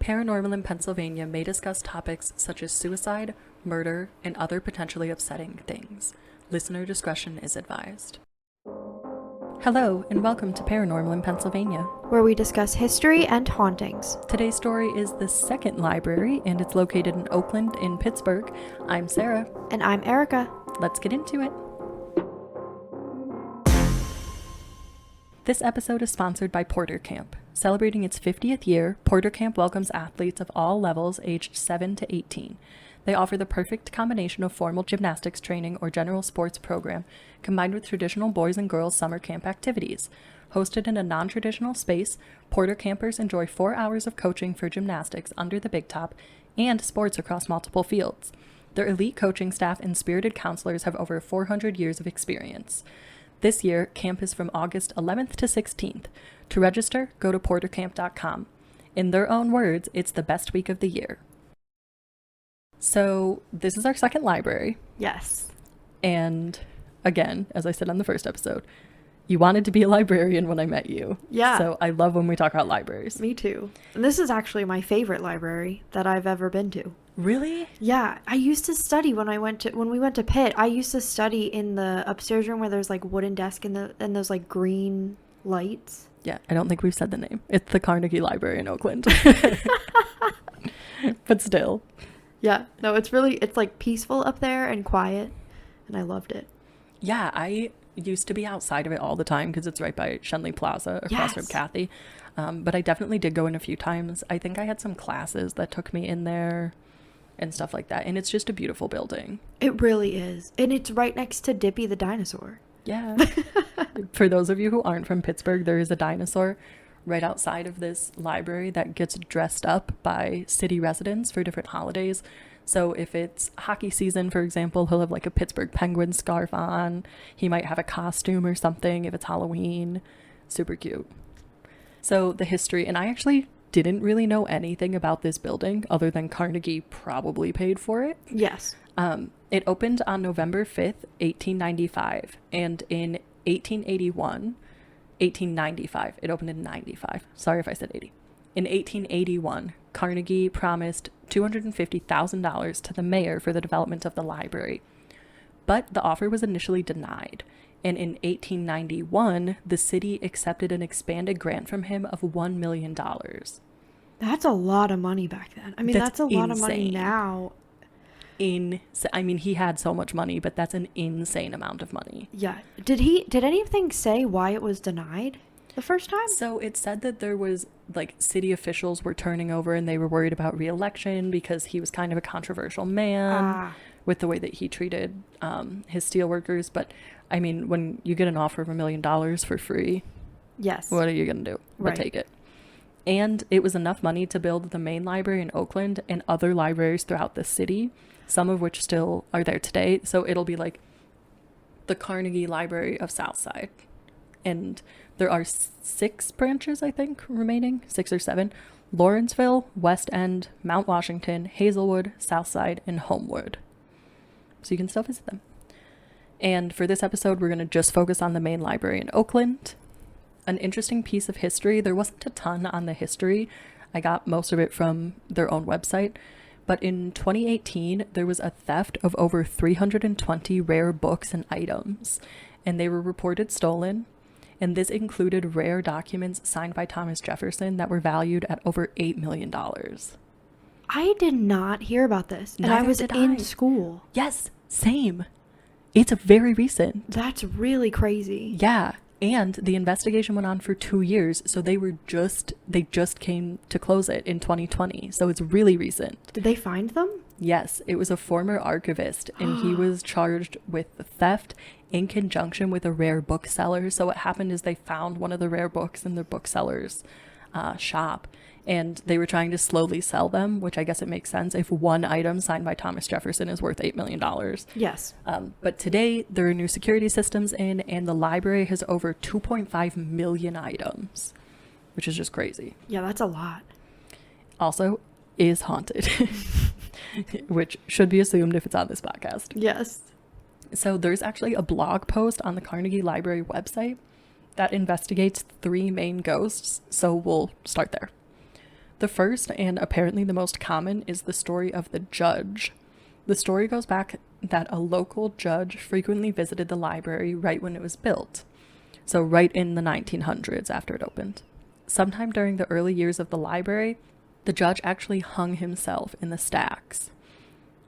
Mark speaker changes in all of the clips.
Speaker 1: Paranormal in Pennsylvania may discuss topics such as suicide, murder, and other potentially upsetting things. Listener discretion is advised. Hello, and welcome to Paranormal in Pennsylvania,
Speaker 2: where we discuss history and hauntings.
Speaker 1: Today's story is the second library, and it's located in Oakland in Pittsburgh. I'm Sarah.
Speaker 2: And I'm Erica.
Speaker 1: Let's get into it. This episode is sponsored by Porter Camp. Celebrating its 50th year, Porter Camp welcomes athletes of all levels aged 7 to 18. They offer the perfect combination of formal gymnastics training or general sports program, combined with traditional boys and girls summer camp activities. Hosted in a non-traditional space, Porter campers enjoy 4 hours of coaching for gymnastics under the big top and sports across multiple fields. Their elite coaching staff and spirited counselors have over 400 years of experience. This year, camp is from August 11th to 16th. To register, go to portercamp.com. In their own words, it's the best week of the year. So, this is our second library.
Speaker 2: Yes.
Speaker 1: And again, as I said on the first episode, you wanted to be a librarian when I met you.
Speaker 2: Yeah.
Speaker 1: So I love when we talk about libraries.
Speaker 2: Me too. And this is actually my favorite library that I've ever been to.
Speaker 1: Really?
Speaker 2: Yeah. I used to study when we went to Pitt. I used to study in the upstairs room where there's like wooden desk and those like green lights.
Speaker 1: Yeah, I don't think we've said the name. It's the Carnegie Library in Oakland. But still.
Speaker 2: Yeah. No, it's like peaceful up there and quiet. And I loved it.
Speaker 1: Yeah, I used to be outside of it all the time because it's right by Shenley Plaza across from Kathy. But I definitely did go in a few times. I think I had some classes that took me in there and stuff like that. And it's just a beautiful building.
Speaker 2: It really is. And it's right next to Dippy the dinosaur.
Speaker 1: Yeah. For those of you who aren't from Pittsburgh, there is a dinosaur right outside of this library that gets dressed up by city residents for different holidays. So if it's hockey season, for example, he'll have like a Pittsburgh Penguins scarf on. He might have a costume or something if it's Halloween. Super cute. So the history, and I actually didn't really know anything about this building other than Carnegie probably paid for it.
Speaker 2: Yes.
Speaker 1: It opened on November 5th, 1895, and in 1895, it opened in 95. Sorry if I said 80. In 1881, Carnegie promised $250,000 to the mayor for the development of the library, but the offer was initially denied. And in 1891, the city accepted an expanded grant from him of $1 million.
Speaker 2: That's a lot of money back then. I mean, that's a lot of money now.
Speaker 1: I mean, he had so much money, but that's an insane amount of money.
Speaker 2: Yeah. Did anything say why it was denied the first time?
Speaker 1: So it said that there was like city officials were turning over and they were worried about re-election because he was kind of a controversial man with the way that he treated his steelworkers. But I mean, when you get an offer of $1 million for free,
Speaker 2: yes,
Speaker 1: what are you going to do? But take it. And it was enough money to build the main library in Oakland and other libraries throughout the city, some of which still are there today. So it'll be like the Carnegie Library of Southside. And there are 6 branches, I think, remaining, 6 or 7. Lawrenceville, West End, Mount Washington, Hazelwood, Southside, and Homewood. So you can still visit them. And for this episode, we're going to just focus on the main library in Oakland. An interesting piece of history. There wasn't a ton on the history. I got most of it from their own website. But in 2018, there was a theft of over 320 rare books and items, and they were reported stolen. And this included rare documents signed by Thomas Jefferson that were valued at over $8 million.
Speaker 2: I did not hear about this, and I was in school.
Speaker 1: Yes, same. It's very recent.
Speaker 2: That's really crazy.
Speaker 1: Yeah. And the investigation went on for 2 years, so they just came to close it in 2020, so it's really recent.
Speaker 2: Did they find them?
Speaker 1: Yes, it was a former archivist, and he was charged with theft in conjunction with a rare bookseller. So what happened is they found one of the rare books in the bookseller's shop, and they were trying to slowly sell them, which I guess it makes sense if one item signed by Thomas Jefferson is worth $8 million.
Speaker 2: Yes.
Speaker 1: But today there are new security systems in, and the library has over 2.5 million items, which is just crazy.
Speaker 2: Yeah, that's a lot.
Speaker 1: Also, is haunted, which should be assumed if it's on this podcast.
Speaker 2: Yes.
Speaker 1: So there's actually a blog post on the Carnegie Library website that investigates 3 main ghosts, so we'll start there. The first, and apparently the most common, is the story of the judge. The story goes back that a local judge frequently visited the library right when it was built. So right in the 1900s after it opened. Sometime during the early years of the library, the judge actually hung himself in the stacks.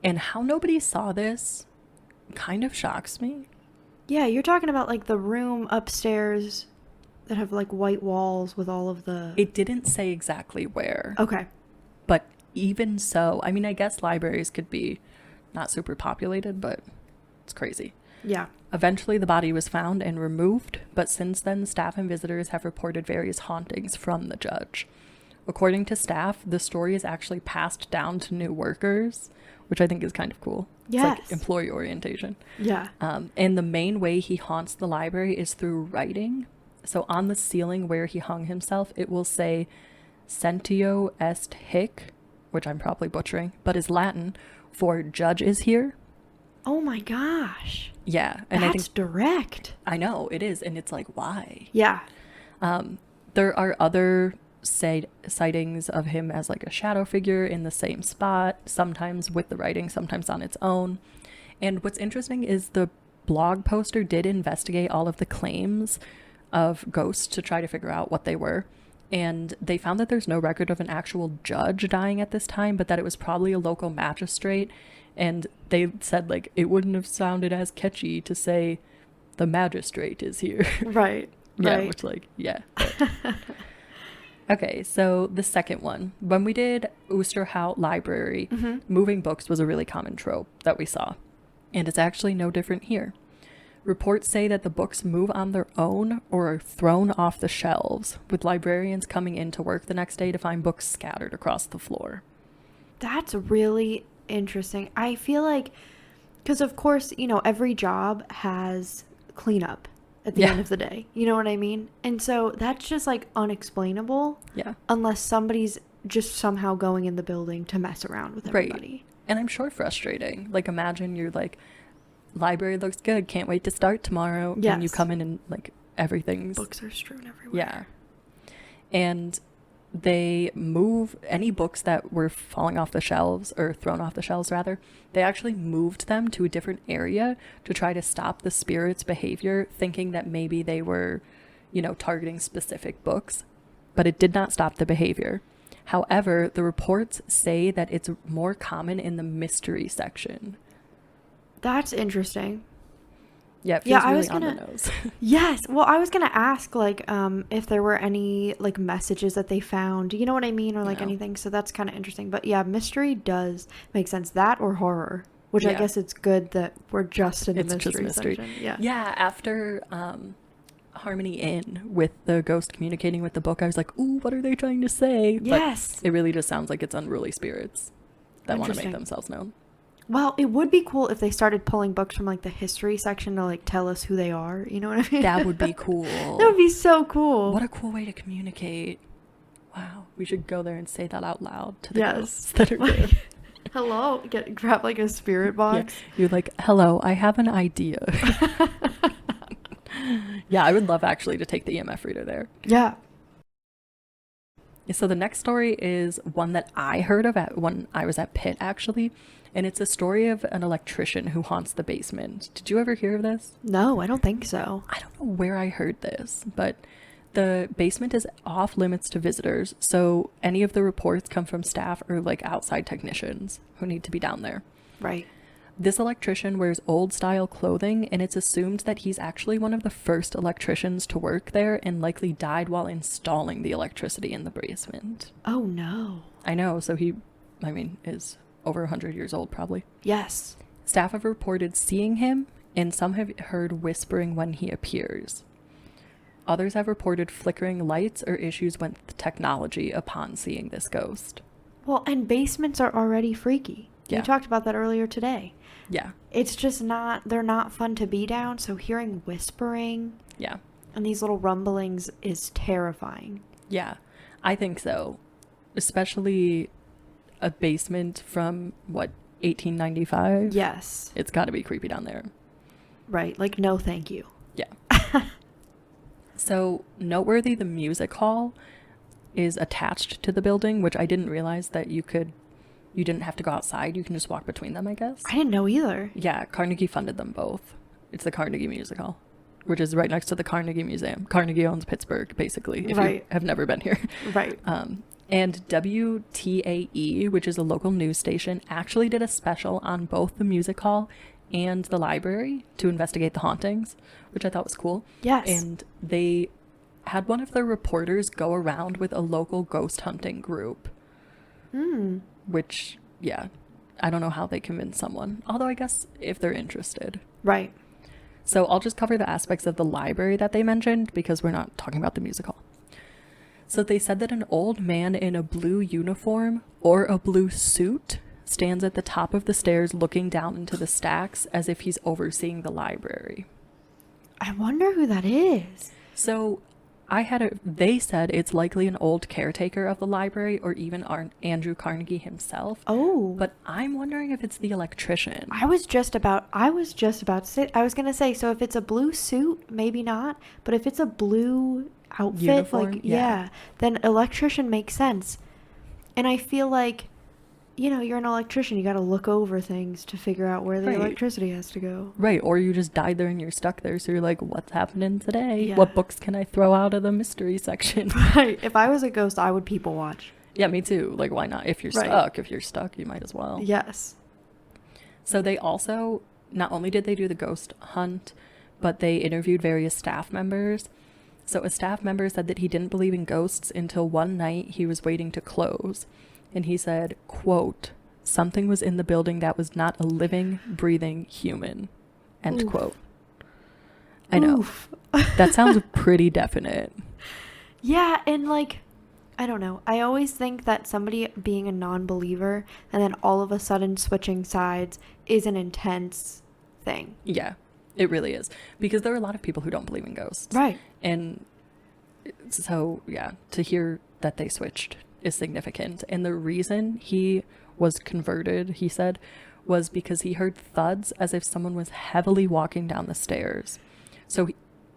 Speaker 1: And how nobody saw this kind of shocks me.
Speaker 2: Yeah, you're talking about like the room upstairs that have like white walls with all of the...
Speaker 1: It didn't say exactly where.
Speaker 2: Okay.
Speaker 1: But even so, I mean, I guess libraries could be not super populated, but it's crazy.
Speaker 2: Yeah.
Speaker 1: Eventually, the body was found and removed, but since then, staff and visitors have reported various hauntings from the judge. According to staff, the story is actually passed down to new workers, which I think is kind of cool.
Speaker 2: Yes.
Speaker 1: It's like employee orientation.
Speaker 2: Yeah.
Speaker 1: And the main way he haunts the library is through writing. So on the ceiling where he hung himself, it will say Sentio est hic, which I'm probably butchering, but is Latin for judge is here.
Speaker 2: Oh my gosh.
Speaker 1: Yeah. And
Speaker 2: That's
Speaker 1: I think
Speaker 2: direct.
Speaker 1: I know it is. And it's like, why?
Speaker 2: Yeah.
Speaker 1: There are other sightings of him as like a shadow figure in the same spot, sometimes with the writing, sometimes on its own. And what's interesting is the blog poster did investigate all of the claims of ghosts to try to figure out what they were. And they found that there's no record of an actual judge dying at this time, but that it was probably a local magistrate. And they said, like, it wouldn't have sounded as catchy to say the magistrate is here.
Speaker 2: Right.
Speaker 1: Yeah,
Speaker 2: right.
Speaker 1: which, like, yeah. Okay, so the second one. When we did Oosterhout Library, moving books was a really common trope that we saw. And it's actually no different here. Reports say that the books move on their own or are thrown off the shelves, with librarians coming in to work the next day to find books scattered across the floor.
Speaker 2: That's really interesting. I feel like, because of course, you know, every job has cleanup at the end of the day. You know what I mean? And so that's just like unexplainable.
Speaker 1: Yeah.
Speaker 2: Unless somebody's just somehow going in the building to mess around with everybody.
Speaker 1: Right. And I'm sure frustrating. Like, imagine you're like, library looks good, can't wait to start tomorrow.
Speaker 2: Yes.
Speaker 1: And you come in and like everything's...
Speaker 2: Books are strewn everywhere.
Speaker 1: Yeah. And they move any books that were falling off the shelves, or thrown off the shelves rather, they actually moved them to a different area to try to stop the spirits' behavior, thinking that maybe they were, you know, targeting specific books. But it did not stop the behavior. However, the reports say that it's more common in the mystery section.
Speaker 2: That's interesting.
Speaker 1: Yeah, it feels
Speaker 2: I
Speaker 1: really
Speaker 2: was
Speaker 1: on
Speaker 2: gonna,
Speaker 1: the nose.
Speaker 2: Yes. Well, I was going to ask, like, if there were any, like, messages that they found. You know what I mean? Or, like,
Speaker 1: No.
Speaker 2: anything. So that's kind of interesting. But, yeah, mystery does make sense. That or horror. Which I
Speaker 1: Yeah.
Speaker 2: guess it's good that we're just in the
Speaker 1: It's just
Speaker 2: mystery
Speaker 1: mystery.
Speaker 2: section. Yeah.
Speaker 1: Yeah, after Harmony Inn with the ghost communicating with the book, I was like, ooh, what are they trying to say?
Speaker 2: Yes.
Speaker 1: But it really just sounds like it's unruly spirits that want to make
Speaker 2: Interesting.
Speaker 1: themselves known.
Speaker 2: Well, it would be cool if they started pulling books from, like, the history section to, like, tell us who they are. You know what I mean?
Speaker 1: That would be cool.
Speaker 2: That would be so cool.
Speaker 1: What a cool way to communicate. Wow. We should go there and say that out loud to the
Speaker 2: Yes.
Speaker 1: ghosts that are there.
Speaker 2: Hello. Grab, like, a spirit box.
Speaker 1: Yeah. You're like, hello, I have an idea. Yeah, I would love actually to take the EMF reader there.
Speaker 2: Yeah.
Speaker 1: So the next story is one that I heard of when I was at Pitt, actually. And it's a story of an electrician who haunts the basement. Did you ever hear of this?
Speaker 2: No, I don't think so.
Speaker 1: I don't know where I heard this, but the basement is off limits to visitors. So any of the reports come from staff or like outside technicians who need to be down there.
Speaker 2: Right.
Speaker 1: This electrician wears old style clothing, and it's assumed that he's actually one of the first electricians to work there and likely died while installing the electricity in the basement.
Speaker 2: Oh, no.
Speaker 1: I know, so he, is over 100 years old probably.
Speaker 2: Yes.
Speaker 1: Staff have reported seeing him, and some have heard whispering when he appears. Others have reported flickering lights or issues with technology upon seeing this ghost.
Speaker 2: Well, and basements are already freaky.
Speaker 1: Yeah.
Speaker 2: You talked about that earlier today.
Speaker 1: Yeah.
Speaker 2: It's just they're not fun to be down, so hearing whispering
Speaker 1: Yeah.
Speaker 2: and these little rumblings is terrifying.
Speaker 1: Yeah, I think so. Especially a basement from, 1895?
Speaker 2: Yes.
Speaker 1: It's got to be creepy down there.
Speaker 2: Right. Like, no thank you.
Speaker 1: Yeah. So, noteworthy, the music hall, is attached to the building, which I didn't realize that you didn't have to go outside. You can just walk between them, I guess.
Speaker 2: I didn't know either.
Speaker 1: Yeah, Carnegie funded them both. It's the Carnegie Music Hall, which is right next to the Carnegie Museum. Carnegie owns Pittsburgh, basically, if you have never been here.
Speaker 2: Right.
Speaker 1: And WTAE, which is a local news station, actually did a special on both the music hall and the library to investigate the hauntings, which I thought was cool.
Speaker 2: Yes.
Speaker 1: And they had one of their reporters go around with a local ghost hunting group. Which, yeah, I don't know how they convince someone. Although I guess if they're interested.
Speaker 2: Right.
Speaker 1: So I'll just cover the aspects of the library that they mentioned because we're not talking about the music hall. So they said that an old man in a blue uniform or a blue suit stands at the top of the stairs looking down into the stacks as if he's overseeing the library.
Speaker 2: I wonder who that is.
Speaker 1: So they said it's likely an old caretaker of the library or even Andrew Carnegie himself.
Speaker 2: Oh.
Speaker 1: But I'm wondering if it's the electrician.
Speaker 2: I was just about to say, I was going to say, so if it's a blue suit, maybe not. But if it's a blue outfit,
Speaker 1: uniform,
Speaker 2: like, yeah, then electrician makes sense. And I feel like, you're an electrician. You got to look over things to figure out where the electricity has to go.
Speaker 1: Right. Or you just died there and you're stuck there. So you're like, what's happening today?
Speaker 2: Yeah.
Speaker 1: What books can I throw out of the mystery section?
Speaker 2: Right. If I was a ghost, I would people watch.
Speaker 1: Yeah, me too. Like, why not? If you're stuck, you might as well.
Speaker 2: Yes.
Speaker 1: So they also, not only did they do the ghost hunt, but they interviewed various staff members. So a staff member said that he didn't believe in ghosts until one night he was waiting to close. And he said, quote, "Something was in the building that was not a living, breathing human." End quote. I know. That sounds pretty definite.
Speaker 2: Yeah, and like, I don't know. I always think that somebody being a non-believer and then all of a sudden switching sides is an intense thing.
Speaker 1: Yeah, it really is. Because there are a lot of people who don't believe in ghosts.
Speaker 2: Right.
Speaker 1: And so, yeah, to hear that they switched is significant. And the reason he was converted, he said, was because he heard thuds as if someone was heavily walking down the stairs. So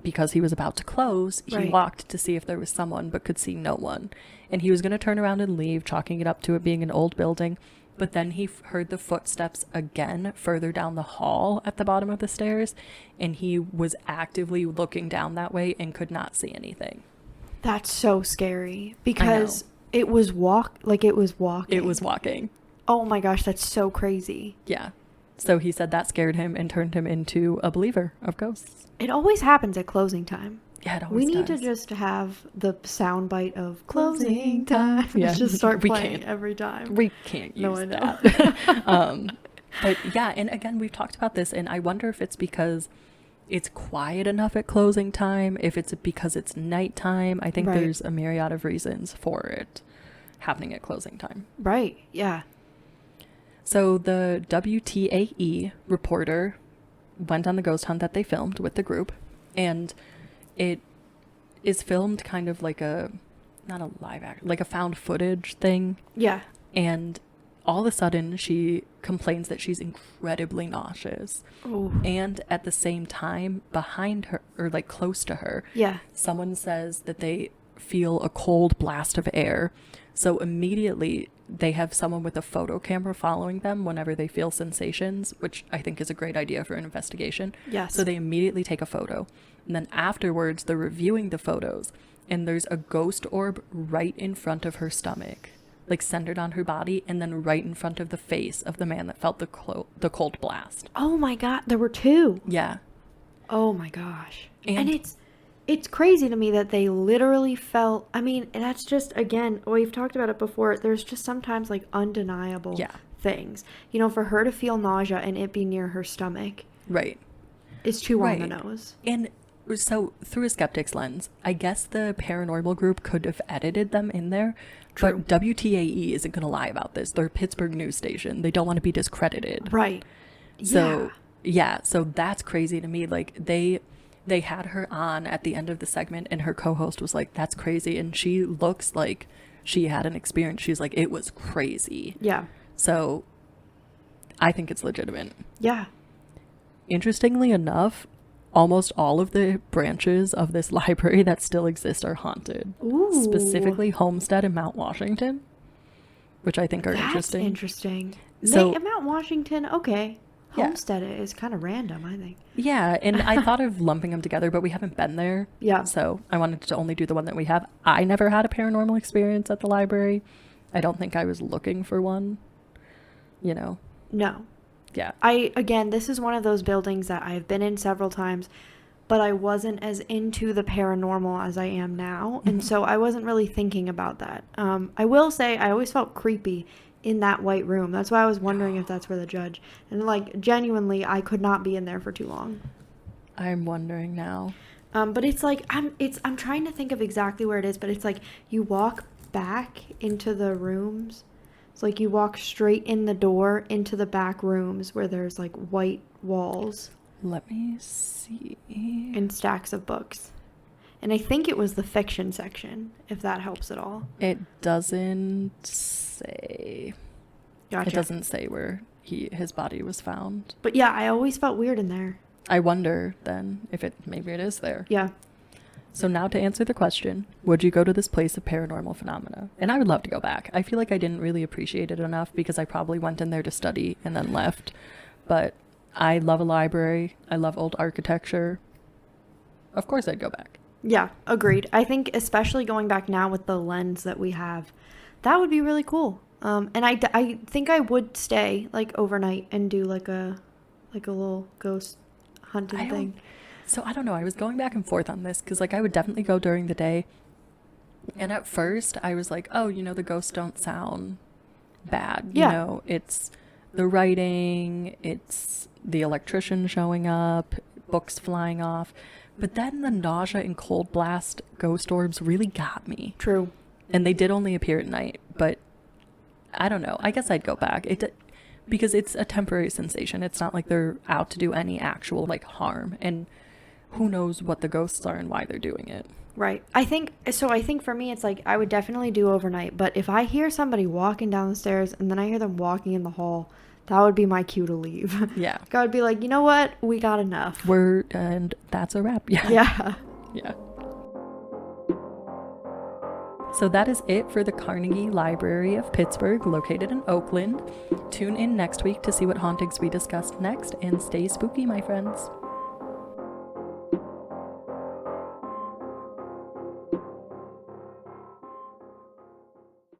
Speaker 1: because he was about to close, he walked to see if there was someone, but could see no one. And he was going to turn around and leave, chalking it up to it being an old building. But then he heard the footsteps again further down the hall at the bottom of the stairs. And he was actively looking down that way and could not see anything.
Speaker 2: That's so scary because it was walking. It was walking. Oh my gosh, that's so crazy.
Speaker 1: Yeah. So he said that scared him and turned him into a believer of ghosts.
Speaker 2: It always happens at closing time.
Speaker 1: Yeah, it always
Speaker 2: does. We need
Speaker 1: to
Speaker 2: just have the soundbite of closing time.
Speaker 1: Yeah.
Speaker 2: Just start playing every time.
Speaker 1: We can't use that. But yeah, and again, we've talked about this, and I wonder if it's because it's quiet enough at closing time, if it's because it's nighttime. I think there's a myriad of reasons for it happening at closing time.
Speaker 2: Right, yeah.
Speaker 1: So the WTAE reporter went on the ghost hunt that they filmed with the group, and it is filmed kind of like not a live act, like a found footage thing.
Speaker 2: Yeah.
Speaker 1: And all of a sudden she complains that she's incredibly nauseous.
Speaker 2: Ooh.
Speaker 1: And at the same time, behind her, or like close to her, someone says that they feel a cold blast of air. So immediately they have someone with a photo camera following them whenever they feel sensations, which I think is a great idea for an investigation.
Speaker 2: Yes.
Speaker 1: So they immediately take a photo. And then afterwards, they're reviewing the photos. And there's a ghost orb right in front of her stomach, like centered on her body, and then right in front of the face of the man that felt the cold blast.
Speaker 2: Oh my God, there were two.
Speaker 1: Yeah.
Speaker 2: Oh my gosh. And it's crazy to me that they literally felt, I mean, that's just, again, we've talked about it before, there's just sometimes like undeniable things. You know, for her to feel nausea and it be near her stomach.
Speaker 1: Right.
Speaker 2: Is too on the nose.
Speaker 1: And so through a skeptic's lens, I guess the paranormal group could have edited them in there. True. But WTAE isn't going to lie about this. They're a Pittsburgh news station. They don't want to be discredited.
Speaker 2: Right.
Speaker 1: So, so that's crazy to me. Like, they had her on at the end of the segment, and her co-host was like, "That's crazy." And she looks like she had an experience. She's like, "It was crazy."
Speaker 2: Yeah.
Speaker 1: So I think it's legitimate.
Speaker 2: Yeah.
Speaker 1: Interestingly enough, almost all of the branches of this library that still exist are haunted.
Speaker 2: Ooh.
Speaker 1: Specifically Homestead and Mount Washington, which I think are
Speaker 2: That's
Speaker 1: interesting.
Speaker 2: interesting.
Speaker 1: So
Speaker 2: Mount Washington, okay.
Speaker 1: Yeah.
Speaker 2: Homestead is kind of random, I think.
Speaker 1: yeah, and I thought of lumping them together, but we haven't been there.
Speaker 2: Yeah.
Speaker 1: So I wanted to only do the one that we have. I never had a paranormal experience at the library. I don't think I was looking for one, you know.
Speaker 2: No.
Speaker 1: Yeah.
Speaker 2: Again, this is one of those buildings that I've been in several times, but I wasn't as into the paranormal as I am now. And so I wasn't really thinking about that. I will say I always felt creepy in that white room. That's why I was wondering if that's where the judge. And like genuinely, I could not be in there for too long.
Speaker 1: I'm wondering now.
Speaker 2: But it's like I'm trying to think of exactly where it is, but it's like you walk back into the rooms. It's like you walk straight in the door into the back rooms where there's like white walls.
Speaker 1: Let me see.
Speaker 2: And stacks of books. And I think it was the fiction section, if that helps at all.
Speaker 1: It doesn't say.
Speaker 2: Gotcha.
Speaker 1: It doesn't say where his body was found.
Speaker 2: But yeah, I always felt weird in there.
Speaker 1: I wonder then if maybe it is there.
Speaker 2: Yeah.
Speaker 1: So now to answer the question, would you go to this place of paranormal phenomena? And I would love to go back. I feel like I didn't really appreciate it enough because I probably went in there to study and then left. But I love a library. I love old architecture. Of course I'd go back.
Speaker 2: Yeah, agreed. I think especially going back now with the lens that we have, that would be really cool. And I think I would stay like overnight and do like a little ghost hunting thing.
Speaker 1: So I don't know. I was going back and forth on this because like I would definitely go during the day. And at first I was like, oh, the ghosts don't sound bad.
Speaker 2: Yeah.
Speaker 1: You know, it's the writing, it's the electrician showing up, books flying off. But then the nausea and cold blast ghost orbs really got me.
Speaker 2: True.
Speaker 1: And they did only appear at night, but I don't know. I guess I'd go back. Because it's a temporary sensation. It's not like they're out to do any actual like harm. And who knows what the ghosts are and why they're doing it.
Speaker 2: Right. I think for me, it's like I would definitely do overnight. But if I hear somebody walking down the stairs and then I hear them walking in the hall, that would be my cue to leave.
Speaker 1: Yeah.
Speaker 2: I would be like, you know what? We got enough.
Speaker 1: And that's a wrap. Yeah.
Speaker 2: Yeah.
Speaker 1: Yeah. So that is it for the Carnegie Library of Pittsburgh, located in Oakland. Tune in next week to see what hauntings we discussed next, and stay spooky, my friends.